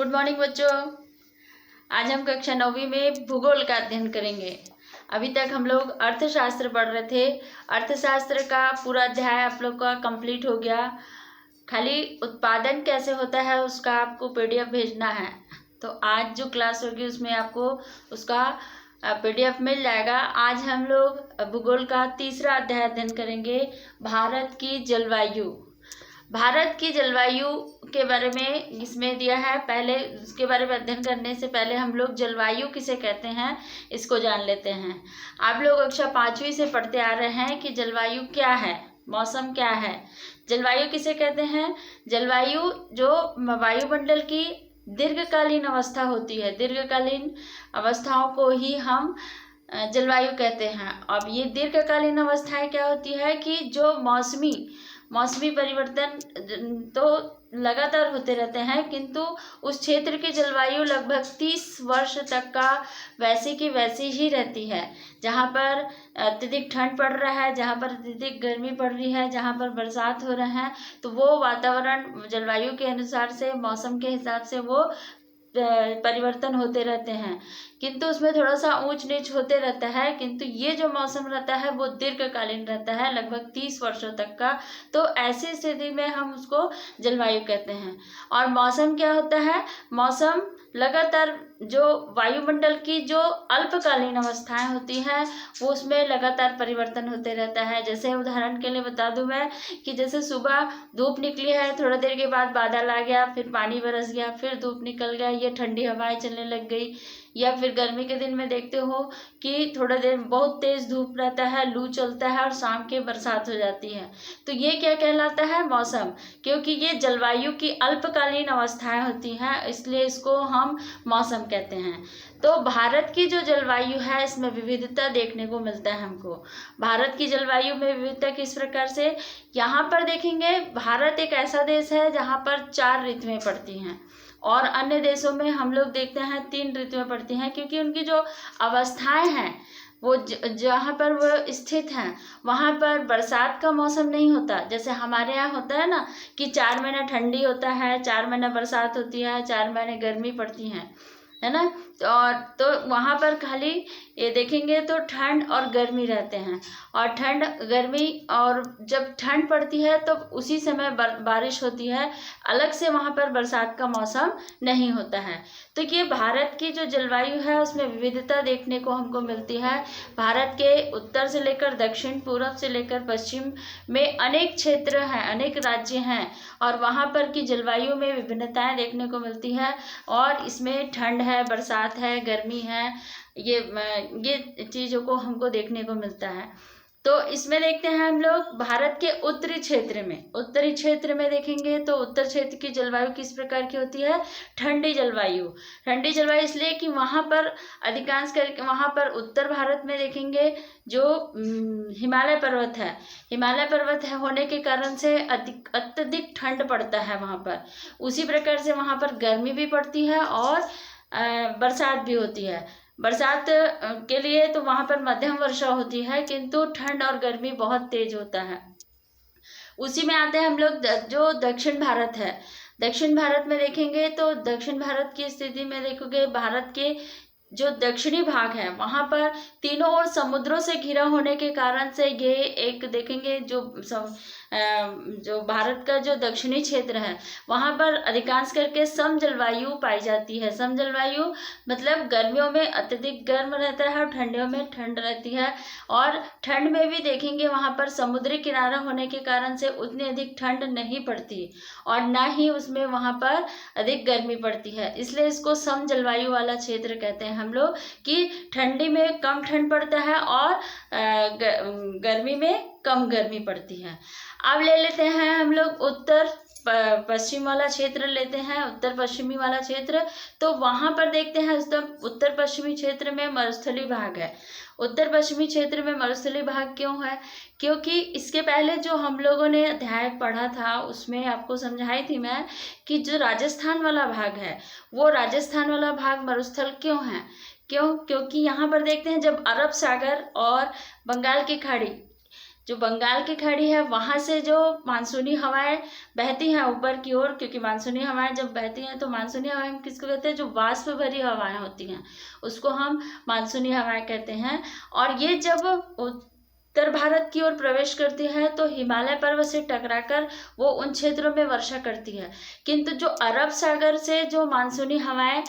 Good morning बच्चों। आज हम कक्षा 9वीं में भूगोल का अध्ययन करेंगे। अभी तक हम लोग अर्थशास्त्र पढ़ रहे थे। अर्थशास्त्र का पूरा अध्याय आप लोग का कंप्लीट हो गया। खाली उत्पादन कैसे होता है उसका आपको पीडीएफ भेजना है। तो आज जो क्लास होगी उसमें आपको उसका पीडीएफ मिल जाएगा। आज हम लोग भूगोल का तीसरा अध्याय अध्ययन करेंगे, भारत की जलवायु। भारत की जलवायु के बारे में इसमें दिया है। पहले उसके बारे में अध्ययन करने से पहले हम लोग जलवायु किसे कहते हैं इसको जान लेते हैं। आप लोग कक्षा 5वीं से पढ़ते आ रहे हैं कि जलवायु क्या है, मौसम क्या है। जलवायु किसे कहते हैं? जलवायु जो वायुमंडल की दीर्घकालीन अवस्था होती है, दीर्घकालीन अवस्थाओं को ही हम जलवायु कहते हैं। अब ये दीर्घकालीन अवस्थाएं क्या होती है कि जो मौसमी परिवर्तन तो लगातार होते रहते हैं, किंतु उस क्षेत्र की जलवायु लगभग 30 वर्ष तक का वैसी की वैसी ही रहती है। जहाँ पर अत्यधिक ठंड पड़ रहा है, जहाँ पर अत्यधिक गर्मी पड़ रही है, जहाँ पर बरसात हो रहा है, तो वो वातावरण जलवायु के अनुसार से, मौसम के हिसाब से वो परिवर्तन होते रहते हैं, किंतु उसमें थोड़ा सा ऊंच नीच होते रहता है। किंतु ये जो मौसम रहता है वो दीर्घकालीन रहता है, लगभग 30 वर्षों तक का। तो ऐसी स्थिति में हम उसको जलवायु कहते हैं। और मौसम क्या होता है? मौसम लगातार जो वायुमंडल की जो अल्पकालीन अवस्थाएं होती हैं वो उसमें लगातार परिवर्तन होते रहता है। जैसे उदाहरण के लिए बता दूं मैं कि जैसे सुबह धूप निकली है, थोड़ा देर के बाद बादल आ गया, फिर पानी बरस गया, फिर धूप निकल गया, ये ठंडी हवाएं चलने लग गई। या फिर गर्मी के दिन में देखते हो कि थोड़ा देर बहुत तेज धूप रहता है, लू चलता है और शाम के बरसात हो जाती है। तो ये क्या कहलाता है? मौसम। क्योंकि ये जलवायु की अल्पकालीन अवस्थाएं होती हैं, इसलिए इसको हम मौसम कहते हैं। तो भारत की जो जलवायु है इसमें विविधता देखने को मिलता है हमको। भारत की जलवायु में विविधता किस प्रकार से? यहाँ पर देखेंगे, भारत एक ऐसा देश है जहाँ पर 4 ऋतुएं पड़ती हैं, और अन्य देशों में हम लोग देखते हैं 3 ऋतुएं पड़ती हैं, क्योंकि उनकी जो अवस्थाएं हैं वो जहाँ पर वो स्थित हैं वहाँ पर बरसात का मौसम नहीं होता। जैसे हमारे यहाँ होता है ना कि 4 महीना ठंडी होता है, 4 महीना बरसात होती है, 4 महीने गर्मी पड़ती है ना। और तो वहाँ पर खाली ये देखेंगे तो ठंड और गर्मी रहते हैं, और ठंड गर्मी, और जब ठंड पड़ती है तो उसी समय बारिश होती है। अलग से वहाँ पर बरसात का मौसम नहीं होता है। तो ये भारत की जो जलवायु है उसमें विविधता देखने को हमको मिलती है। भारत के उत्तर से लेकर दक्षिण, पूर्व से लेकर पश्चिम में अनेक क्षेत्र हैं, अनेक राज्य हैं, और वहाँ पर की जलवायु में विभिन्नताएं देखने को मिलती है। और इसमें ठंड है, बरसात है, गर्मी है, ये चीज़ों को हमको देखने को मिलता है। तो इसमें देखते हैं हम लोग भारत के उत्तरी क्षेत्र में देखेंगे तो उत्तर क्षेत्र की जलवायु किस प्रकार की होती है? ठंडी जलवायु इसलिए कि वहाँ पर अधिकांश करके वहाँ पर उत्तर भारत में देखेंगे जो हिमालय पर्वत है होने के कारण से अत्यधिक ठंड पड़ता है वहाँ पर। उसी प्रकार से वहाँ पर गर्मी भी पड़ती है और बरसात भी होती है। बरसात के लिए तो वहाँ पर मध्यम वर्षा होती है, किंतु ठंड और गर्मी बहुत तेज होता है। उसी में आते हैं हम लोग जो दक्षिण भारत है। दक्षिण भारत में देखेंगे तो दक्षिण भारत की स्थिति में देखोगे, भारत के जो दक्षिणी भाग है वहाँ पर तीनों ओर समुद्रों से घिरा होने के कारण से ये एक देखेंगे जो भारत का जो दक्षिणी क्षेत्र है वहाँ पर अधिकांश करके सम जलवायु पाई जाती है। सम जलवायु मतलब गर्मियों में अत्यधिक गर्म रहता है और ठंडियों में ठंड रहती है। और ठंड में भी देखेंगे वहाँ पर समुद्री किनारा होने के कारण से उतनी अधिक ठंड नहीं पड़ती, और ना ही उसमें वहाँ पर अधिक गर्मी पड़ती है। इसलिए इसको सम जलवायु वाला क्षेत्र कहते हैं हम लोग, कि ठंडी में कम ठंड पड़ता है और गर्मी में कम गर्मी पड़ती है। अब ले लेते हैं हम लोग उत्तर पश्चिम वाला क्षेत्र लेते हैं, उत्तर पश्चिमी वाला क्षेत्र। तो वहाँ पर देखते हैं उत्तर पश्चिमी क्षेत्र में मरुस्थलीय भाग है। उत्तर पश्चिमी क्षेत्र में मरुस्थलीय भाग क्यों है? क्योंकि इसके पहले जो हम लोगों ने अध्याय पढ़ा था उसमें आपको समझाई थी मैं कि जो राजस्थान वाला भाग है वो राजस्थान वाला भाग मरुस्थल क्यों है। क्योंकि यहाँ पर देखते हैं जब अरब सागर और बंगाल की खाड़ी जो बंगाल की खाड़ी है वहाँ से जो मानसूनी हवाएं बहती हैं ऊपर की ओर, क्योंकि मानसूनी हवाएं जब बहती हैं तो मानसूनी हवाएं किसको कहते हैं, जो वाष्प भरी हवाएं होती हैं उसको हम मानसूनी हवाएं कहते हैं। और ये जब उत्तर भारत की ओर प्रवेश करती है तो हिमालय पर्वत से टकराकर वो उन क्षेत्रों में वर्षा करती है। किंतु जो अरब सागर से जो मानसूनी हवाएं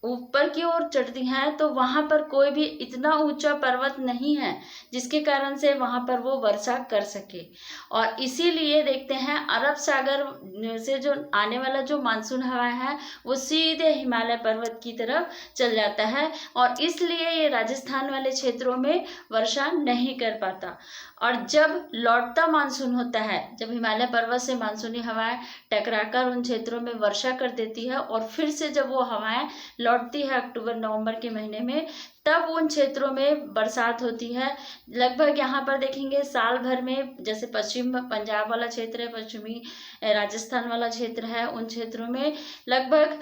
ऊपर की ओर चढ़ती हैं तो वहां पर कोई भी इतना ऊंचा पर्वत नहीं है जिसके कारण से वहां पर वो वर्षा कर सके। और इसीलिए देखते हैं अरब सागर से जो आने वाला जो मानसून हवा है वो सीधे हिमालय पर्वत की तरफ चल जाता है और इसलिए ये राजस्थान वाले क्षेत्रों में वर्षा नहीं कर पाता। और जब लौटता मानसून होता है, जब हिमालय पर्वत से मानसूनी हवाएं टकराकर उन क्षेत्रों में वर्षा कर देती है और फिर से जब वो हवाएं लौटती है अक्टूबर नवंबर के महीने में, तब उन क्षेत्रों में बरसात होती है। लगभग यहाँ पर देखेंगे साल भर में, जैसे पश्चिम पंजाब वाला क्षेत्र है, पश्चिमी राजस्थान वाला क्षेत्र है, उन क्षेत्रों में लगभग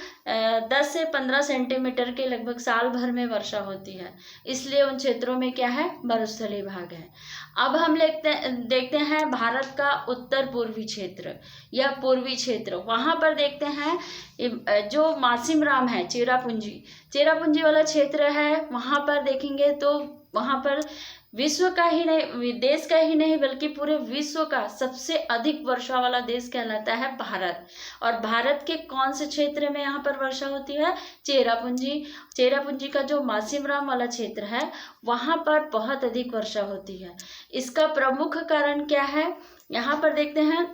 10 से 15 सेंटीमीटर के लगभग साल भर में वर्षा होती है। इसलिए उन क्षेत्रों में क्या है, मरुस्थलीय भाग है। अब हम देखते हैं भारत का उत्तर पूर्वी क्षेत्र या पूर्वी क्षेत्र। वहाँ पर देखते हैं जो मासिमराम है, चेरापूंजी वाला क्षेत्र है। वहाँ पर देखेंगे तो वहाँ पर विश्व का ही नहीं, देश का ही नहीं बल्कि पूरे विश्व का सबसे अधिक वर्षा वाला देश कहलाता है भारत। और भारत के कौन से क्षेत्र में यहाँ पर वर्षा होती है, चेरापूंजी का जो मासिमराम वाला क्षेत्र है वहाँ पर बहुत अधिक वर्षा होती है। इसका प्रमुख कारण क्या है, यहाँ पर देखते हैं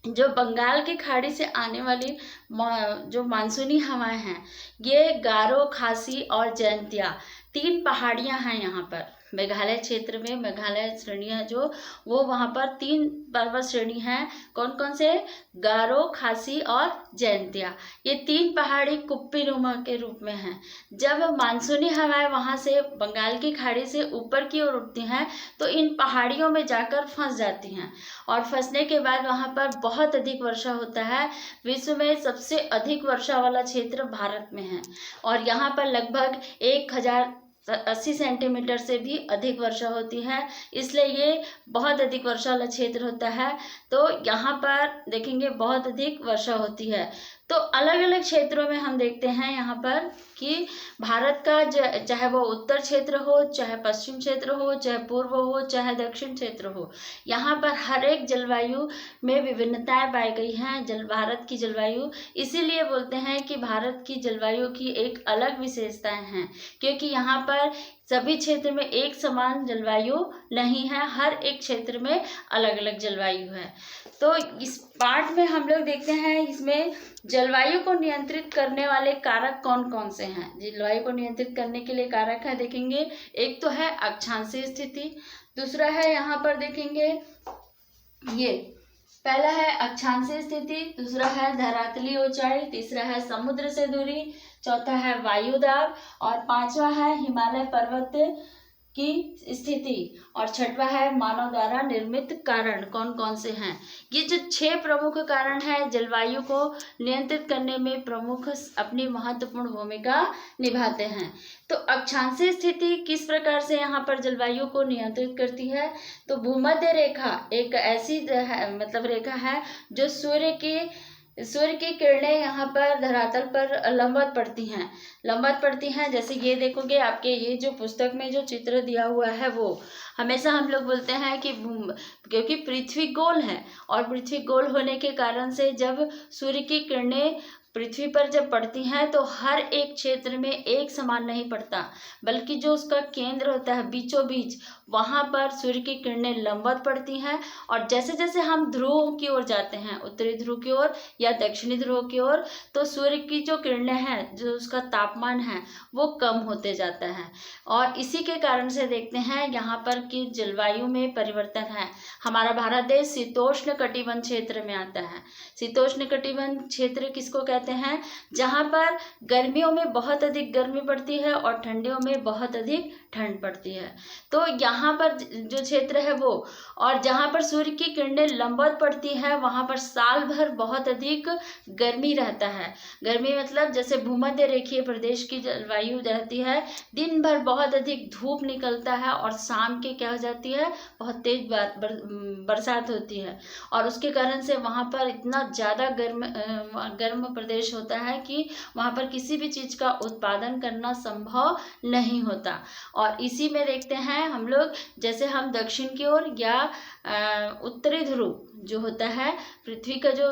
जो बंगाल की खाड़ी से आने वाली जो मानसूनी हवाएं हैं, ये गारो, खासी और जयंतिया 3 पहाड़ियां हैं यहाँ पर मेघालय क्षेत्र में। मेघालय श्रेणियाँ जो वो वहाँ पर 3 पर्वत श्रेणी हैं। कौन कौन से, गारो, खासी और जयंतिया। ये 3 पहाड़ी कुप्पी नुमा के रूप में हैं। जब मानसूनी हवाएं वहाँ से बंगाल की खाड़ी से ऊपर की ओर उठती हैं तो इन पहाड़ियों में जाकर फंस जाती हैं और फंसने के बाद वहाँ पर बहुत अधिक वर्षा होता है। विश्व में सबसे अधिक वर्षा वाला क्षेत्र भारत में है और यहाँ पर लगभग 1080 सेंटीमीटर से भी अधिक वर्षा होती है। इसलिए ये बहुत अधिक वर्षा वाला क्षेत्र होता है। तो यहाँ पर देखेंगे बहुत अधिक वर्षा होती है। तो अलग अलग क्षेत्रों में हम देखते हैं यहाँ पर कि भारत का चाहे वो उत्तर क्षेत्र हो, चाहे पश्चिम क्षेत्र हो, चाहे पूर्व हो, चाहे दक्षिण क्षेत्र हो, यहाँ पर हर एक जलवायु में विभिन्नताएं पाई गई हैं। भारत की जलवायु, इसीलिए बोलते हैं कि भारत की जलवायु की एक अलग विशेषताएं हैं, क्योंकि यहाँ पर सभी क्षेत्र में एक समान जलवायु नहीं है, हर एक क्षेत्र में अलग अलग जलवायु है। तो इस पार्ट में हम लोग देखते हैं इसमें जलवायु को नियंत्रित करने वाले कारक कौन कौन से हैं। जलवायु को नियंत्रित करने के लिए कारक है, देखेंगे एक तो है अक्षांशीय स्थिति, दूसरा है यहाँ पर देखेंगे ये पहला है अक्षांशीय स्थिति, दूसरा है धरातलीय ऊंचाई, तीसरा है समुद्र से दूरी, चौथा है वायु दाब और पांचवा है हिमालय पर्वत की स्थिति और छठवा है मानव द्वारा निर्मित कारण। कौन कौन से हैं, ये जो 6 प्रमुख कारण हैं जलवायु को नियंत्रित करने में प्रमुख अपनी महत्वपूर्ण भूमिका निभाते हैं। तो अक्षांशीय स्थिति किस प्रकार से यहाँ पर जलवायु को नियंत्रित करती है, तो भूमध्य रेखा एक ऐसी मतलब रेखा है जो सूर्य की किरणें यहाँ पर धरातल पर लंबवत पड़ती हैं। जैसे ये देखोगे आपके ये जो पुस्तक में जो चित्र दिया हुआ है वो हमेशा हम लोग बोलते हैं कि क्योंकि पृथ्वी गोल है और पृथ्वी गोल होने के कारण से जब सूर्य की किरणें पृथ्वी पर जब पड़ती हैं तो हर एक क्षेत्र में एक समान नहीं पड़ता, बल्कि जो उसका केंद्र होता है बीचों बीच वहाँ पर सूर्य की किरणें लंबवत पड़ती हैं। और जैसे जैसे हम ध्रुव की ओर जाते हैं, उत्तरी ध्रुव की ओर या दक्षिणी ध्रुव की ओर, तो सूर्य की जो किरणें हैं, जो उसका तापमान है वो कम होते जाता है। और इसी के कारण से देखते हैं यहाँ पर कि जलवायु में परिवर्तन है। हमारा भारत देश शीतोष्ण कटिबंध क्षेत्र में आता है। शीतोष्ण कटिबंध क्षेत्र किसको कहते कहते हैं, जहाँ पर गर्मियों में बहुत अधिक गर्मी पड़ती है और ठंडियों में बहुत अधिक ठंड पड़ती है। तो यहाँ पर जो क्षेत्र है वो, और जहाँ पर सूर्य की किरणें लंबवत पड़ती है वहाँ पर साल भर बहुत अधिक गर्मी रहता है। गर्मी मतलब जैसे भूमध्य रेखीय प्रदेश की जलवायु रहती है, दिन भर बहुत अधिक धूप निकलता है और शाम के क्या हो जाती है, बहुत तेज बरसात होती है, और उसके कारण से वहाँ पर इतना ज़्यादा गर्म प्रदेश होता है कि वहाँ पर किसी भी चीज़ का उत्पादन करना संभव नहीं होता। और इसी में देखते हैं हम लोग, जैसे हम दक्षिण की ओर या उत्तरी ध्रुव जो होता है पृथ्वी का, जो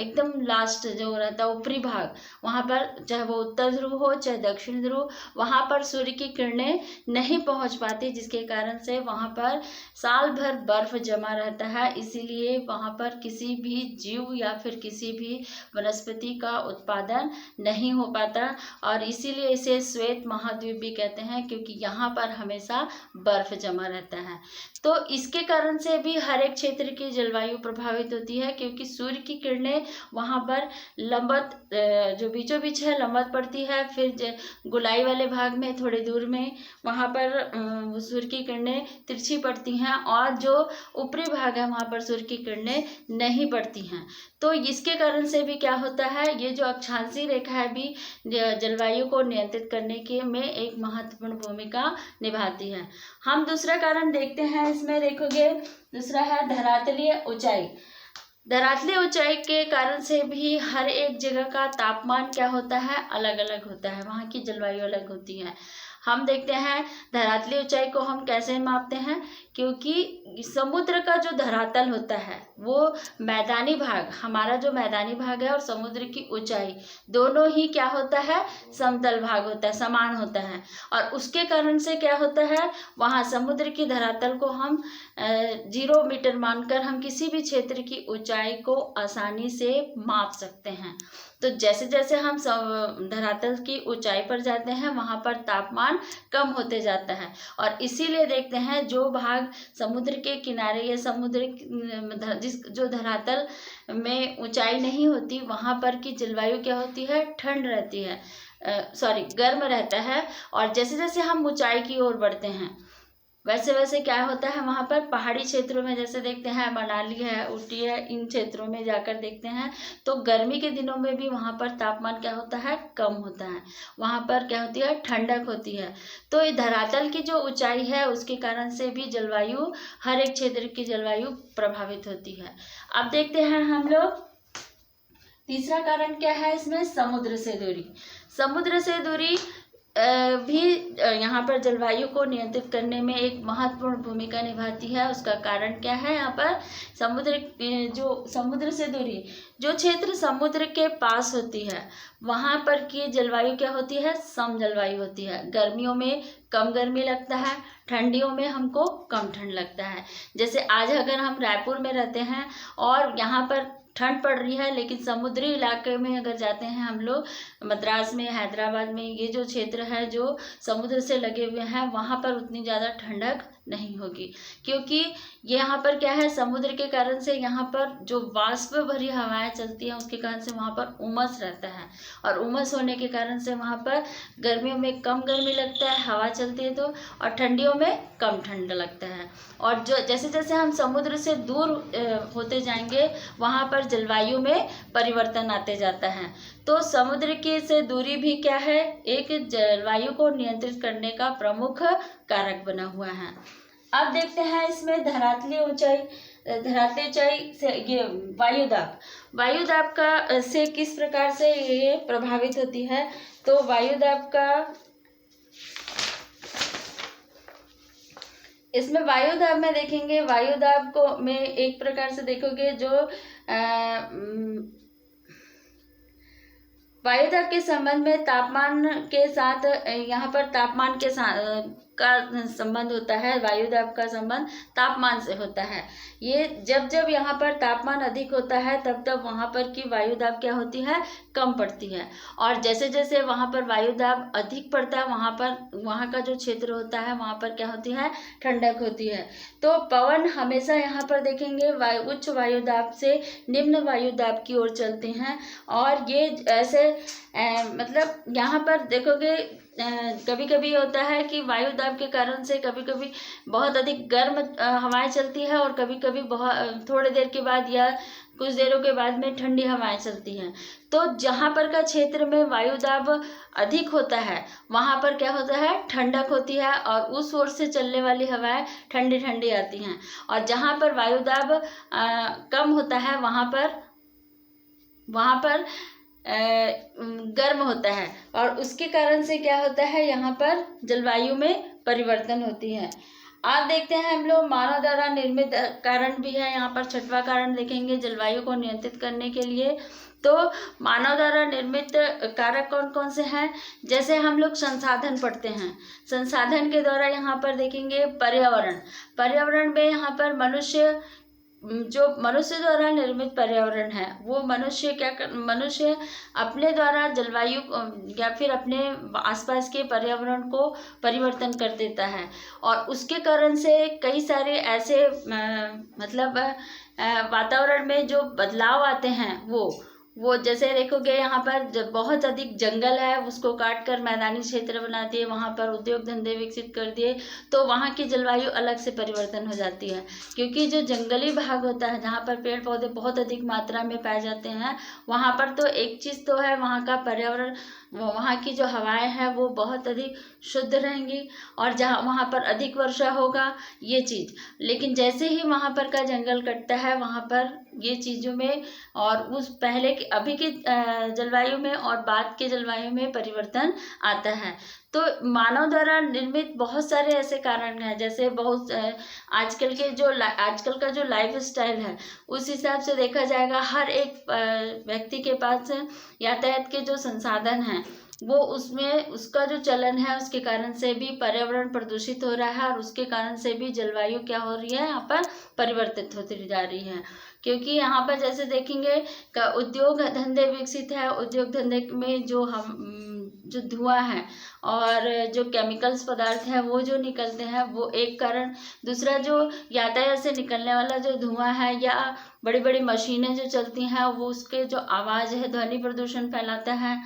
एकदम लास्ट जो रहता है ऊपरी भाग, वहाँ पर चाहे वो उत्तर ध्रुव हो चाहे दक्षिण ध्रुव, वहाँ पर सूर्य की किरणें नहीं पहुँच पाती, जिसके कारण से वहाँ पर साल भर बर्फ जमा रहता है। इसीलिए वहाँ पर किसी भी जीव या फिर किसी भी वनस्पति का उत्पादन नहीं हो पाता, और इसीलिए इसे श्वेत महाद्वीप भी कहते हैं, क्योंकि यहाँ पर हमेशा बर्फ जमा रहता है। तो इसके कारण से भी हर एक क्षेत्र की जलवायु प्रभावित होती है, क्योंकि सूर्य की किरणें वहाँ पर लंबवत, जो बीचों बीच है लंबवत पड़ती है, फिर गोलाई वाले भाग में थोड़ी दूर में वहाँ पर सूर्य की किरणें तिरछी पड़ती हैं, और जो ऊपरी भाग है वहाँ पर सूर्य की किरणें नहीं पड़ती हैं। तो इसके कारण से भी क्या होता है, ये जो अक्षांशीय रेखा है भी जलवायु को नियंत्रित करने के में एक महत्वपूर्ण भूमिका निभाती है। हम दूसरा कारण देखते हैं, इसमें देखोगे दूसरा है धरातलीय ऊंचाई। धरातलीय ऊंचाई के कारण से भी हर एक जगह का तापमान क्या होता है, अलग अलग होता है, वहाँ की जलवायु अलग होती है। हम देखते हैं धरातलीय ऊंचाई को हम कैसे मापते हैं, क्योंकि समुद्र का जो धरातल होता है वो मैदानी भाग, हमारा जो मैदानी भाग है और समुद्र की ऊंचाई दोनों ही क्या होता है, समतल भाग होता है, समान होता है, और उसके कारण से क्या होता है, वहाँ समुद्र की धरातल को हम 0 मीटर मानकर हम किसी भी क्षेत्र की ऊंचाई को आसानी से माप सकते हैं। तो जैसे जैसे हम धरातल की ऊंचाई पर जाते हैं वहाँ पर तापमान कम होते जाता है, और इसीलिए देखते हैं जो भाग समुद्र के किनारे या समुद्र जो धरातल में ऊंचाई नहीं होती वहाँ पर की जलवायु क्या होती है, ठंड रहती है, गर्म रहता है। और जैसे जैसे हम ऊंचाई की ओर बढ़ते हैं वैसे वैसे क्या होता है, वहाँ पर पहाड़ी क्षेत्रों में जैसे देखते हैं मनाली है, ऊटी है, इन क्षेत्रों में जाकर देखते हैं तो गर्मी के दिनों में भी वहाँ पर तापमान क्या होता है, कम होता है, वहाँ पर क्या होती है, ठंडक होती है। तो ये धरातल की जो ऊंचाई है उसके कारण से भी जलवायु, हर एक क्षेत्र की जलवायु प्रभावित होती है। अब देखते हैं हम लोग तीसरा कारण क्या है इसमें, समुद्र से दूरी। समुद्र से दूरी भी यहाँ पर जलवायु को नियंत्रित करने में एक महत्वपूर्ण भूमिका निभाती है। उसका कारण क्या है, यहाँ पर समुद्र से दूरी, जो क्षेत्र समुद्र के पास होती है वहाँ पर की जलवायु क्या होती है, सम जलवायु होती है। गर्मियों में कम गर्मी लगता है, ठंडियों में हमको कम ठंड लगता है। जैसे आज अगर हम रायपुर में रहते हैं और यहाँ पर ठंड पड़ रही है, लेकिन समुद्री इलाके में अगर जाते हैं हम लोग, मद्रास में, हैदराबाद में, ये जो क्षेत्र है जो समुद्र से लगे हुए हैं वहाँ पर उतनी ज़्यादा ठंडक नहीं होगी, क्योंकि यहाँ पर क्या है, समुद्र के कारण से यहाँ पर जो वाष्प भरी हवाएं चलती हैं उसके कारण से वहाँ पर उमस रहता है, और उमस होने के कारण से वहाँ पर गर्मियों में कम गर्मी लगता है, हवा चलती है तो, और ठंडियों में कम ठंड लगता है। और जो जैसे जैसे हम समुद्र से दूर होते जाएंगे वहाँ पर जलवायु में परिवर्तन आते जाता है। तो समुद्र की से दूरी भी क्या है, एक जलवायु को नियंत्रित करने का प्रमुख कारक बना हुआ है। अब देखते हैं इसमें धरातलीय ऊंचाई से ये वायुदाब का से किस प्रकार से ये प्रभावित होती है। तो इसमें वायुदाब में देखेंगे, वायुदाब को में एक प्रकार से देखोगे जो वायुदाब के संबंध में तापमान के साथ, यहाँ पर तापमान के साथ का संबंध होता है, वायु दाब का संबंध तापमान से होता है। ये जब जब यहाँ पर तापमान अधिक होता है तब तब वहाँ पर की वायु दाब क्या होती है, कम पड़ती है। और जैसे जैसे वहाँ पर वायु दाब अधिक पड़ता है वहाँ का जो क्षेत्र होता है वहाँ पर क्या होती है, ठंडक होती है। तो पवन हमेशा यहाँ पर देखेंगे उच्च वायु दाब से निम्न वायु दाब की ओर चलते हैं। और ये ऐसे मतलब यहाँ पर देखोगे कभी कभी होता है कि वायु दाब के कारण से कभी कभी बहुत अधिक गर्म हवाएं चलती है और कभी कभी बहुत थोड़ी देर के बाद या कुछ देरों के बाद में ठंडी हवाएं चलती हैं। तो जहाँ पर का क्षेत्र में वायु दाब अधिक होता है वहाँ पर क्या होता है, ठंडक होती है और उस ओर से चलने वाली हवाएं ठंडी ठंडी आती हैं। और जहाँ पर वायु दाब कम होता है वहाँ पर गर्म होता है और उसके कारण से क्या होता है, यहाँ पर जलवायु में परिवर्तन होती है। आज देखते हैं हम लोग मानव द्वारा निर्मित कारण भी है। यहाँ पर छठवां कारण देखेंगे जलवायु को नियंत्रित करने के लिए। तो मानव द्वारा निर्मित कारक कौन कौन से हैं, जैसे हम लोग संसाधन पढ़ते हैं, संसाधन के द्वारा यहाँ पर देखेंगे पर्यावरण में यहाँ पर मनुष्य द्वारा निर्मित पर्यावरण है वो मनुष्य अपने द्वारा जलवायु या फिर अपने आसपास के पर्यावरण को परिवर्तन कर देता है। और उसके कारण से कई सारे ऐसे मतलब वातावरण में जो बदलाव आते हैं वो जैसे देखोगे यहाँ पर जब बहुत अधिक जंगल है उसको काट कर मैदानी क्षेत्र बना दिए, वहाँ पर उद्योग धंधे विकसित कर दिए, तो वहाँ की जलवायु अलग से परिवर्तन हो जाती है। क्योंकि जो जंगली भाग होता है जहाँ पर पेड़ पौधे बहुत अधिक मात्रा में पाए जाते हैं वहाँ पर तो एक चीज़ तो है, वहाँ का पर्यावरण, वहाँ की जो हवाएं हैं वो बहुत अधिक शुद्ध रहेंगी और जहाँ वहाँ पर अधिक वर्षा होगा ये चीज़। लेकिन जैसे ही वहाँ पर का जंगल कटता है वहाँ पर ये चीज़ों में और उस पहले की अभी की जलवायु में और बाद के जलवायु में परिवर्तन आता है। तो मानव द्वारा निर्मित बहुत सारे ऐसे कारण हैं, जैसे बहुत आजकल का जो लाइफ स्टाइल है उस हिसाब से देखा जाएगा हर एक व्यक्ति के पास यातायात के जो संसाधन हैं वो उसका जो चलन है उसके कारण से भी पर्यावरण प्रदूषित हो रहा है और उसके कारण से भी जलवायु क्या हो रही है, यहाँ पर परिवर्तित होती जा रही है। क्योंकि यहाँ पर जैसे देखेंगे उद्योग धंधे विकसित है, उद्योग धंधे में जो धुआं है और जो केमिकल्स पदार्थ हैं वो जो निकलते हैं वो एक कारण, दूसरा जो यातायात से निकलने वाला जो धुआं है या बड़ी बड़ी मशीनें जो चलती हैं वो उसके जो आवाज़ है ध्वनि प्रदूषण फैलाता है।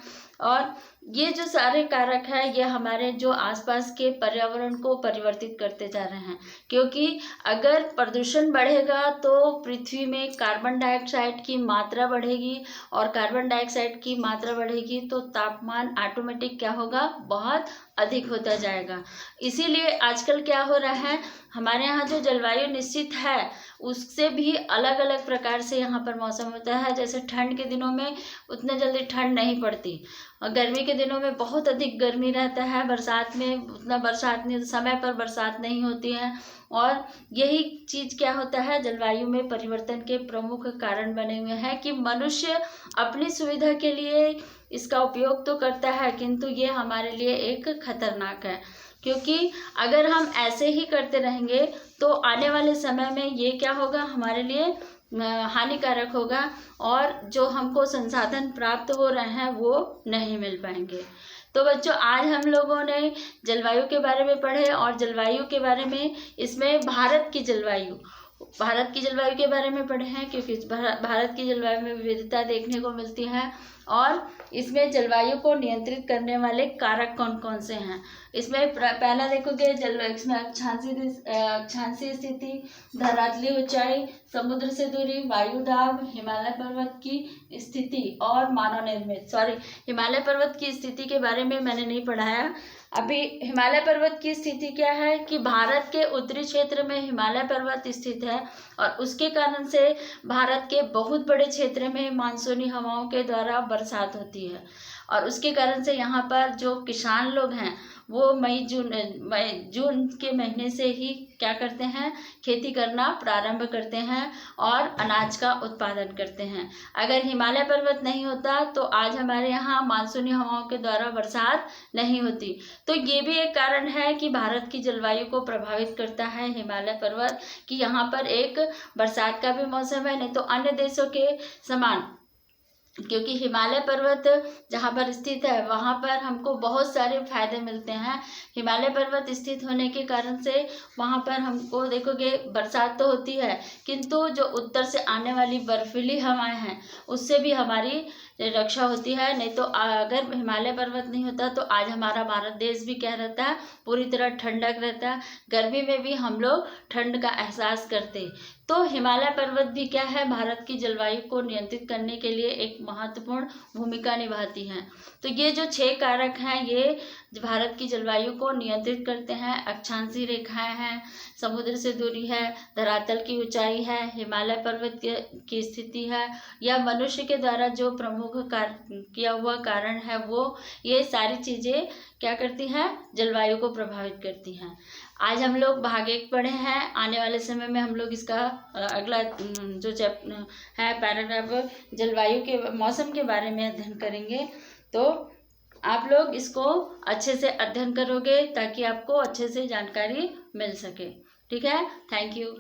और ये जो सारे कारक हैं ये हमारे जो आसपास के पर्यावरण को परिवर्तित करते जा रहे हैं। क्योंकि अगर प्रदूषण बढ़ेगा तो पृथ्वी में कार्बन डाइऑक्साइड की मात्रा बढ़ेगी और कार्बन डाइऑक्साइड की मात्रा बढ़ेगी तो तापमान ऑटोमेटिक क्या होगा, बहुत अधिक होता जाएगा। इसीलिए आजकल क्या हो रहा है, हमारे यहाँ जो जलवायु निश्चित है उससे भी अलग अलग प्रकार से यहाँ पर मौसम होता है। जैसे ठंड के दिनों में उतने जल्दी ठंड नहीं पड़ती और गर्मी के दिनों में बहुत अधिक गर्मी रहता है, बरसात में उतना बरसात नहीं, समय पर बरसात नहीं होती है। और यही चीज़ क्या होता है, जलवायु में परिवर्तन के प्रमुख कारण बने हुए हैं कि मनुष्य अपनी सुविधा के लिए इसका उपयोग तो करता है किंतु ये हमारे लिए एक खतरनाक है। क्योंकि अगर हम ऐसे ही करते रहेंगे तो आने वाले समय में ये क्या होगा, हमारे लिए हानिकारक होगा और जो हमको संसाधन प्राप्त हो रहे हैं वो नहीं मिल पाएंगे। तो बच्चों आज हम लोगों ने जलवायु के बारे में पढ़े और जलवायु के बारे में इसमें भारत की जलवायु के बारे में पढ़े हैं। क्योंकि भारत की जलवायु में विविधता देखने को मिलती है और इसमें जलवायु को नियंत्रित करने वाले कारक कौन कौन से हैं। इसमें पहला देखोगे इसमें अक्षांशीय स्थिति, धरातलीय ऊंचाई, समुद्र से दूरी, वायु दाब, हिमालय पर्वत की स्थिति और मानव निर्मित। हिमालय पर्वत की स्थिति के बारे में मैंने नहीं पढ़ाया अभी। हिमालय पर्वत की स्थिति क्या है कि भारत के उत्तरी क्षेत्र में हिमालय पर्वत स्थित है और उसके कारण से भारत के बहुत बड़े क्षेत्र में मानसूनी हवाओं के द्वारा बरसात होती है। और उसके कारण से यहाँ पर जो किसान लोग हैं वो मई जून के महीने से ही क्या करते हैं, खेती करना प्रारंभ करते हैं और अनाज का उत्पादन करते हैं। अगर हिमालय पर्वत नहीं होता तो आज हमारे यहाँ मानसूनी हवाओं के द्वारा बरसात नहीं होती। तो ये भी एक कारण है कि भारत की जलवायु को प्रभावित करता है हिमालय पर्वत, कि यहाँ पर एक बरसात का भी मौसम है, नहीं तो अन्य देशों के समान, क्योंकि हिमालय पर्वत जहाँ पर स्थित है वहाँ पर हमको बहुत सारे फायदे मिलते हैं। हिमालय पर्वत स्थित होने के कारण से वहाँ पर हमको देखोगे बरसात तो होती है, किंतु जो उत्तर से आने वाली बर्फीली हवाएं हैं उससे भी हमारी रक्षा होती है। नहीं तो अगर हिमालय पर्वत नहीं होता तो आज हमारा भारत देश भी क्या रहता है, पूरी तरह ठंडक रहता है, गर्मी में भी हम लोग ठंड का एहसास करते। तो हिमालय पर्वत भी क्या है, भारत की जलवायु को नियंत्रित करने के लिए एक महत्वपूर्ण भूमिका निभाती हैं। तो ये जो 6 कारक हैं ये भारत की जलवायु को नियंत्रित करते हैं। अक्षांशीय रेखाएं हैं, समुद्र से दूरी है, धरातल की ऊंचाई है, हिमालय पर्वत की स्थिति है, या मनुष्य के द्वारा जो प्रमुख किया हुआ कारण है वो, ये सारी चीज़ें क्या करती हैं, जलवायु को प्रभावित करती हैं। आज हम लोग भाग 1 पढ़े हैं, आने वाले समय में हम लोग इसका अगला जो है पैराग्राफ जलवायु के मौसम के बारे में अध्ययन करेंगे। तो आप लोग इसको अच्छे से अध्ययन करोगे ताकि आपको अच्छे से जानकारी मिल सके। ठीक है, थैंक यू।